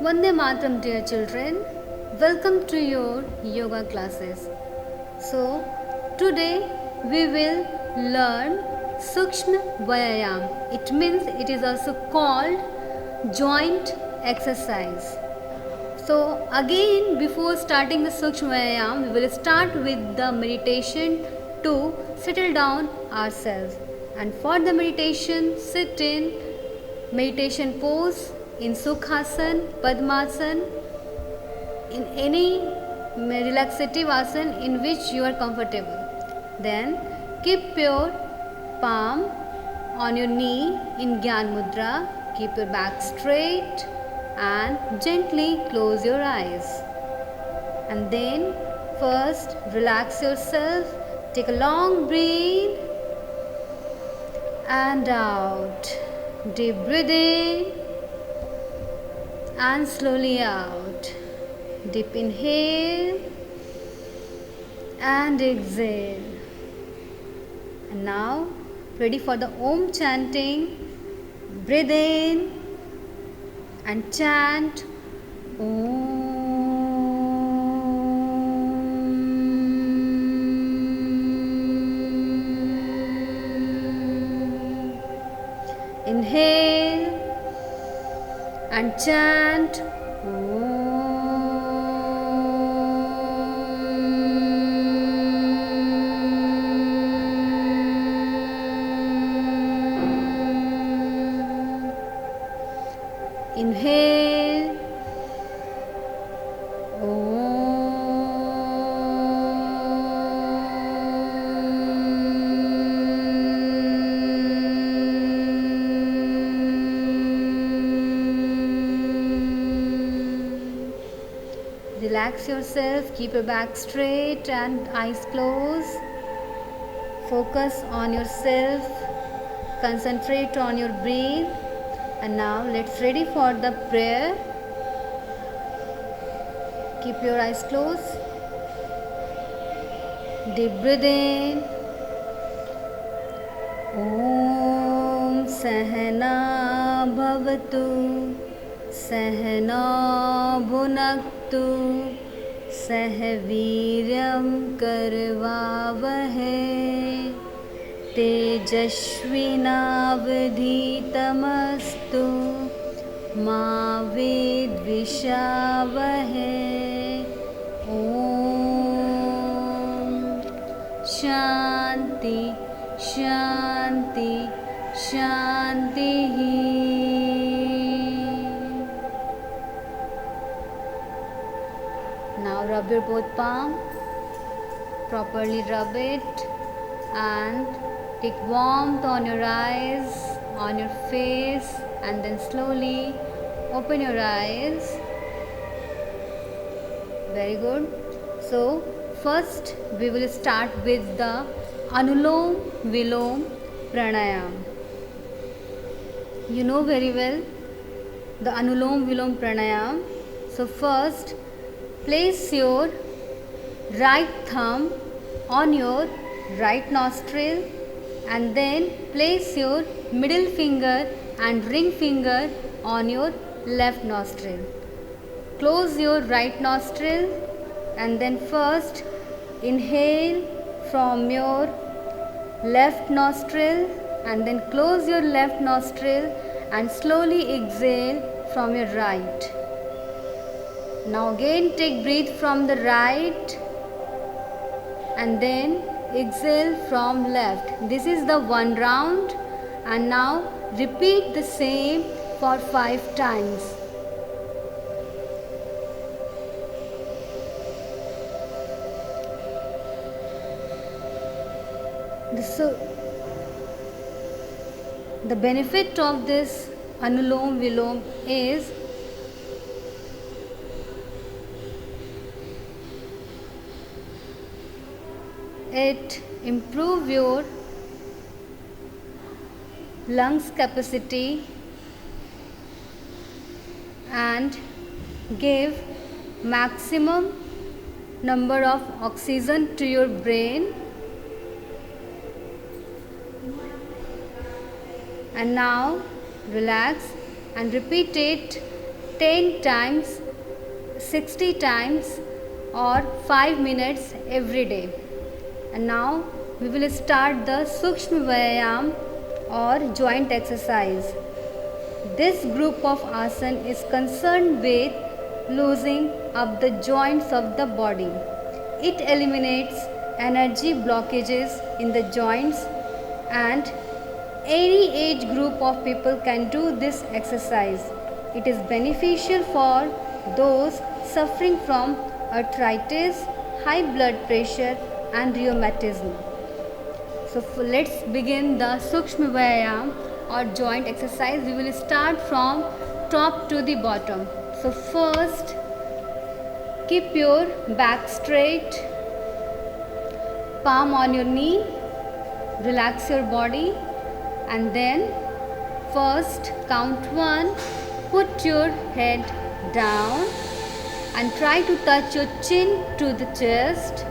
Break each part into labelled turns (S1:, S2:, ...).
S1: Vande Mataram, dear children. Welcome to your yoga classes. So, today we will learn Sukshma Vyayam. It means it is also called joint exercise. So, again, before starting the Sukshma Vyayam, we will start with the meditation to settle down ourselves. And for the meditation, sit in meditation pose in Sukhasan, Padmasan, in any relaxative asan in which you are comfortable. Then keep your palm on your knee in Gyan Mudra. Keep your back straight and gently close your eyes. And then first relax yourself. Take a long breath and out. Deep breath in and slowly out. Deep inhale and exhale. And now ready for the Om chanting. Breathe in and chant Om. Inhale and chant Inhale Relax yourself, keep your back straight and eyes closed. Focus on yourself, concentrate on your breath. And now let's ready for the prayer. Keep your eyes closed. Deep breath in. Om Sahana Bhavatu Sahana Bhunaktu Sahviryam Karvavahe तेजस्विनावधीतमस्तु मा विद्विषावहे ॐ शान्ति शान्ति शान्तिः Now rub your both palm, properly rub it and take warmth on your eyes, on your face, and then slowly open your eyes. Very good. So, first we will start with the Anulom Vilom Pranayam. You know very well the Anulom Vilom Pranayam. So, first place your right thumb on your right nostril and then place your middle finger and ring finger on your left nostril. Close your right nostril and then first inhale from your left nostril and then close your left nostril and slowly exhale from your right. Now again take breath from the right and then exhale from left. This is the one round and now repeat the same for 5 times. The benefit of this Anulom Vilom is it improve your lungs capacity and give maximum number of oxygen to your brain. And now relax and repeat it 10 times, 60 times or 5 minutes every day. And now we will start the Sukshma Vayayam or joint exercise. This group of asana is concerned with loosening up the joints of the body. It eliminates energy blockages in the joints, and any age group of people can do this exercise. It is beneficial for those suffering from arthritis, high blood pressure and rheumatism. So let's begin the Sukshma Vayayam or joint exercise. We will start from top to the bottom. So first, keep your back straight, palm on your knee, relax your body, and then first count 1, put your head down and try to touch your chin to the chest,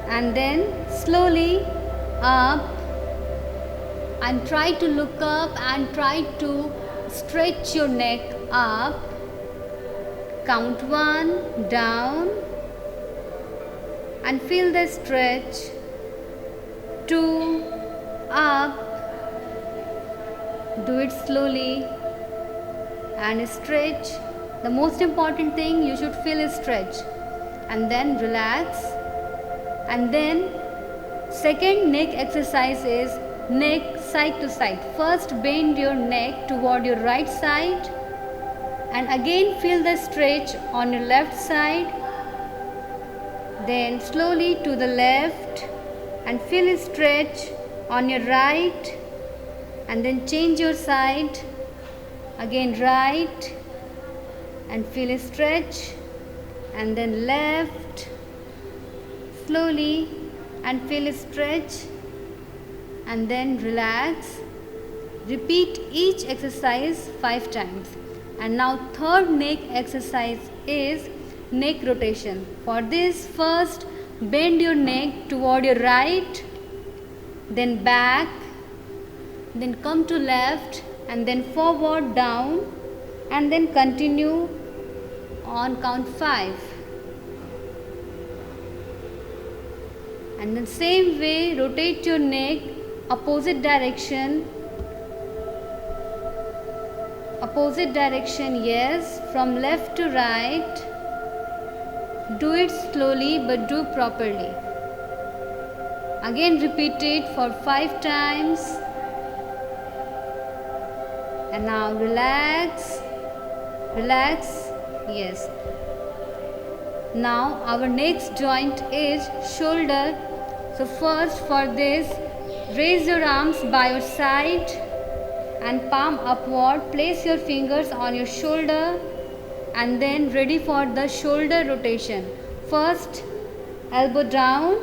S1: and then slowly up and try to look up and try to stretch your neck up. Count 1, down and feel the stretch. 2, up, do it slowly and stretch. The most important thing, you should feel a stretch and then relax. And then second neck exercise is neck side to side. First bend your neck toward your right side and again feel the stretch on your left side. Then slowly to the left and feel a stretch on your right, and then change your side, again right and feel a stretch, and then left slowly and feel a stretch, and then relax. Repeat each exercise 5 times. And now third neck exercise is neck rotation. For this, first bend your neck toward your right, then back, then come to left, and then forward, down, and then continue on count 5. And then same way, rotate your neck opposite direction, yes, from left to right. Do it slowly but do properly. Again repeat it for 5 times. And now relax, yes. Now our next joint is shoulder. So first for this, raise your arms by your side and palm upward. Place your fingers on your shoulder and then ready for the shoulder rotation. First elbow down,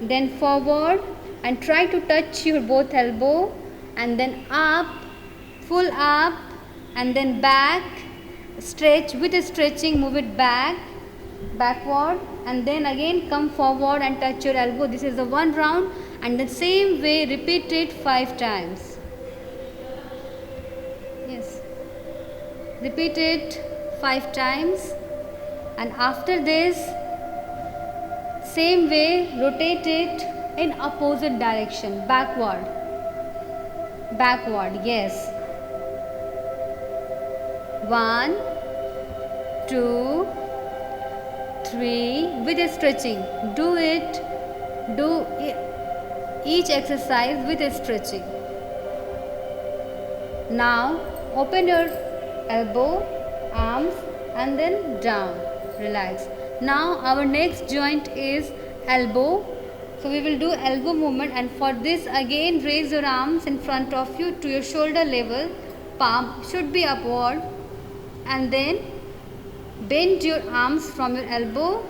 S1: then forward and try to touch your both elbow, and then up, full up, and then back. Stretch, with a stretching move it backward, and then again come forward and touch your elbow. This is the one round, and the same way repeat it 5 times. Yes, repeat it 5 times. And after this, same way rotate it in opposite direction, backward, yes. 1, 2, 3, with a stretching. Do each exercise with a stretching. Now open your elbow, arms, and then down. Relax. Now our next joint is elbow. So we will do elbow movement, and for this again raise your arms in front of you to your shoulder level. Palm should be upward, and then bend your arms from your elbow.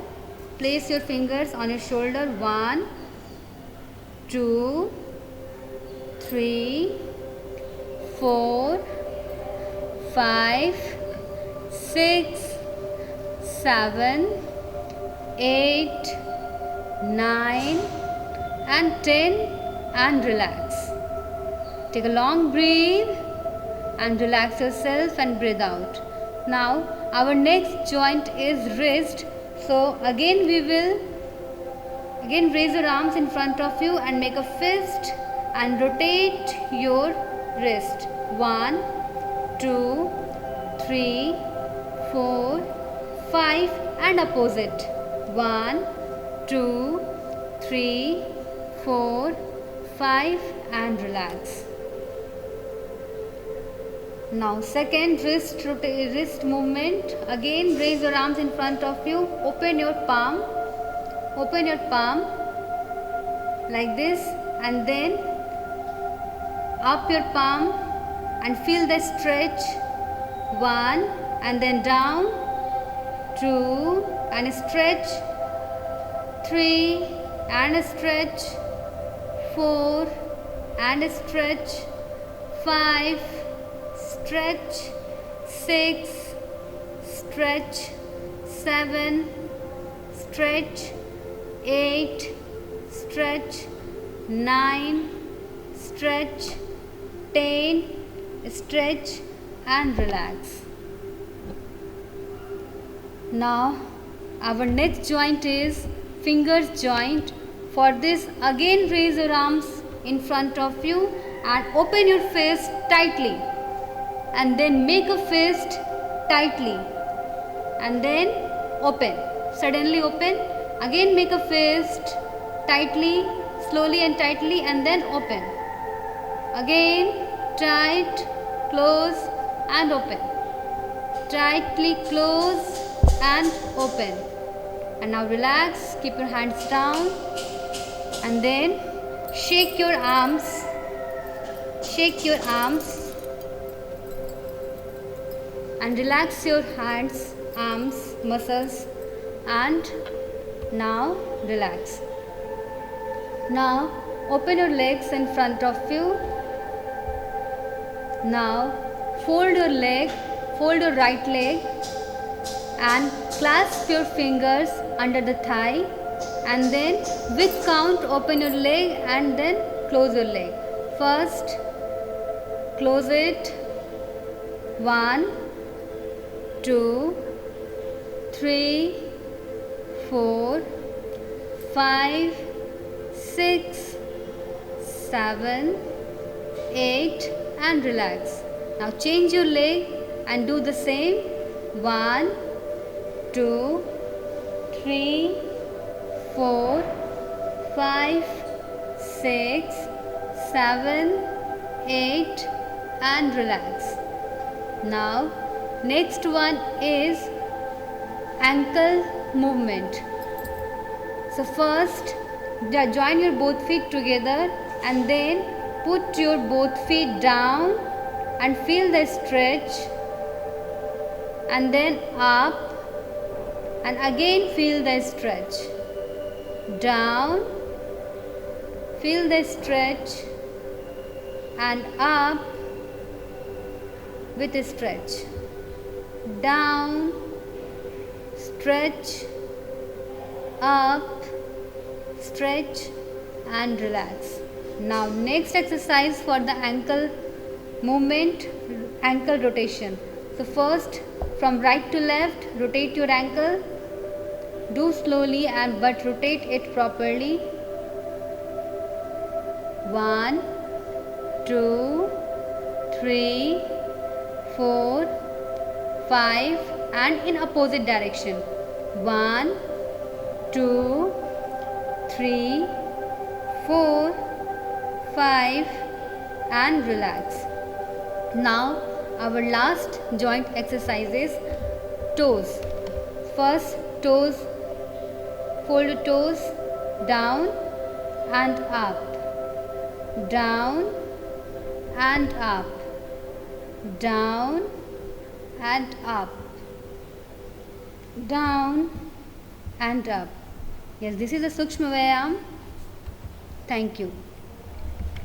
S1: Place your fingers on your shoulder. 1, 2, 3, 4, 5, 6, 7, 8, 9 and 10, and relax. Take a long breath and relax yourself and breathe out. Now our next joint is wrist. So again we will raise your arms in front of you and make a fist and rotate your wrist. 1, 2, 3, 4, 5 and opposite. 1, 2, 3, 4, 5 and relax. Now second wrist movement. Again raise your arms in front of you. Open your palm like this, and then up your palm and feel the stretch. 1 and then down. 2 and stretch. 3 and stretch. 4 and stretch. 5 stretch. 6 stretch. 7 stretch. 8 stretch. 9 stretch. 10 stretch and relax. Now our next joint is fingers joint. For this again raise your arms in front of you and open your fist tightly, and then make a fist tightly and then open, suddenly open. Again make a fist tightly, slowly and tightly, and then open. Again tight, close and open. Tightly close and open. And now relax, keep your hands down and then shake your arms. Shake your arms and relax your hands, arms, muscles, and now relax. Now open your legs in front of you. Now fold your right leg and clasp your fingers under the thigh, and then with count open your leg and then close your leg. First close it. 1, 2, 3, 4, 5, 6, 7, 8 and relax. Now change your leg and do the same. 1, 2, 3, 4, 5, 6, 7, 8 and relax. Now next one is ankle movement. So first join your both feet together and then put your both feet down and feel the stretch, and then up and again feel the stretch. Down, feel the stretch, and up with a stretch. Down, stretch, up, stretch and relax. Now next exercise for the ankle movement, ankle rotation. So first from right to left rotate your ankle. Do slowly but rotate it properly. 1, 2, 3, 4, 5 and in opposite direction. 1, 2, 3, 4, 5 and relax. Now our last joint exercise is toes. First toes, fold your toes down and up, down and up, down and up, down and up. Yes, this is a Sukshma Vayam. Thank you.